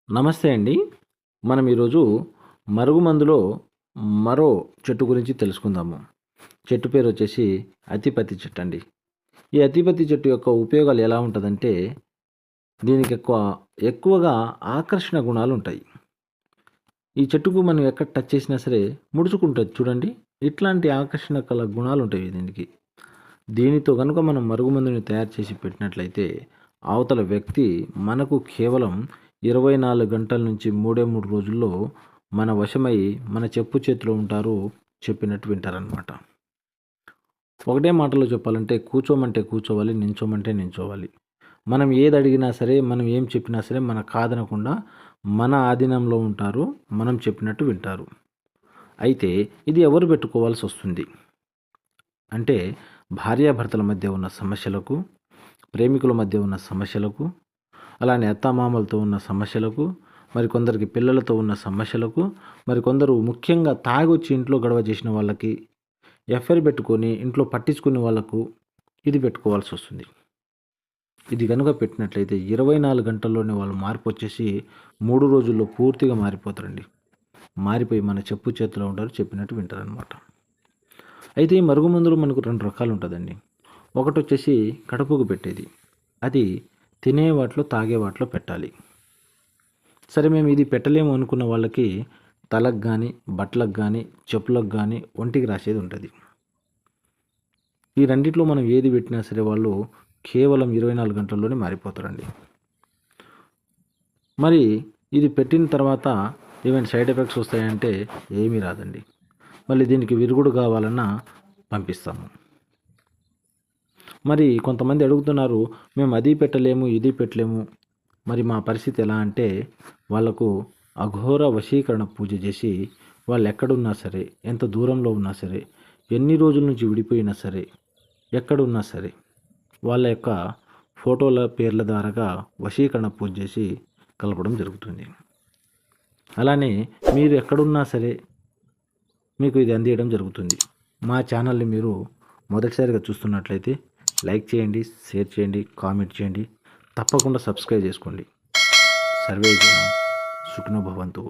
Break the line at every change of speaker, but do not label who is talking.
నమస్తే అండి. మనం ఈరోజు మరుగుమందులో మరో చెట్టు గురించి తెలుసుకుందాము. చెట్టు పేరు వచ్చేసి అత్తిపత్తి చెట్టు అండి. ఈ అత్తిపత్తి చెట్టు యొక్క ఉపయోగాలు ఎలా ఉంటదంటే, దీనికి ఎక్కువగా ఆకర్షణ గుణాలు ఉంటాయి. ఈ చెట్టుకు మనం ఎక్కడ టచ్ చేసినా సరే ముడుచుకుంటది చూడండి. ఇట్లాంటి ఆకర్షణ కల గుణాలు ఉంటాయి దీనికి. దీనితో గనుక మనం మరుగుమందుని తయారు చేసి పెట్టినట్లయితే, అవతల వ్యక్తి మనకు కేవలం 24 గంటల నుంచి 3 రోజుల్లో మన వశమై మన చెప్పు చేతిలో ఉంటారు. చెప్పినట్టు వింటారనమాట. ఒకటే మాటలో చెప్పాలంటే కూర్చోమంటే కూర్చోవాలి, నించోమంటే నించోవాలి. మనం ఏది అడిగినా సరే, మనం ఏం చెప్పినా సరే మన కాదనకుండా మన ఆధీనంలో ఉంటారు. మనం చెప్పినట్టు వింటారు. అయితే ఇది ఎవరు పెట్టుకోవాల్సొస్తుంది అంటే, భార్యాభర్తల మధ్య ఉన్న సమస్యలకు, ప్రేమికుల మధ్య ఉన్న సమస్యలకు, అలానే అత్తామామలతో ఉన్న సమస్యలకు, మరికొందరికి పిల్లలతో ఉన్న సమస్యలకు, మరికొందరు ముఖ్యంగా తాగొచ్చి ఇంట్లో గొడవ చేసిన వాళ్ళకి, ఎఫ్ఐఆర్ పెట్టుకొని ఇంట్లో పట్టించుకునే వాళ్ళకు ఇది పెట్టుకోవాల్సొస్తుంది. ఇది గనుక పెట్టినట్లయితే 24 గంటల్లోనే వాళ్ళు మార్పొచ్చేసి 3 రోజుల్లో పూర్తిగా మారిపోతారండి. మారిపోయి మన చెప్పు చేతిలో ఉంటారు. చెప్పినట్టు వింటారనమాట. అయితే ఈ మరుగుమందులు మనకు 2 రకాలు ఉంటదండి. ఒకటొచ్చేసి కడుపుకు పెట్టేది. అది తినే వాటిలో, తాగే వాటిలో పెట్టాలి. సరే మేము ఇది పెట్టలేము అనుకున్న వాళ్ళకి తలకు గానీ, బట్టలకు గానీ, చెప్పులకు గానీ, ఒంటికి రాసేది ఉంటది. ఈ రెండిట్లో మనం ఏది పెట్టినా సరే వాళ్ళు కేవలం 24 గంటల్లోనే మారిపోతారండి. మరి ఇది పెట్టిన తర్వాత ఏమైనా సైడ్ ఎఫెక్ట్స్ వస్తాయంటే ఏమీ రాదండి. మళ్ళీ దీనికి విరుగుడు కావాలన్నా పంపిస్తాము. మరి కొంతమంది అడుగుతున్నారు, మేము అది పెట్టలేము, ఇది పెట్టలేము. మరి మా పరిస్థితి ఎలా అంటే, వాళ్ళకు అఘోర వశీకరణ పూజ చేసి, వాళ్ళు ఎక్కడున్నా సరే, ఎంత దూరంలో ఉన్నా సరే, ఎన్ని రోజుల నుంచి విడిపోయినా సరే, ఎక్కడున్నా సరే, వాళ్ళ యొక్క ఫోటోల పేర్ల ద్వారాగా వశీకరణ పూజ చేసి కలపడం జరుగుతుంది. అలానే మీరు ఎక్కడున్నా సరే మీకు ఇది అందియడం జరుగుతుంది. మా ఛానల్ని మీరు మొదటిసారిగా చూస్తున్నట్లయితే లైక్ చేయండి, షేర్ చేయండి, కామెంట్ చేయండి. తప్పకుండా సబ్స్క్రైబ్ చేసుకోండి. సర్వే జన సుఖినో భవంతు.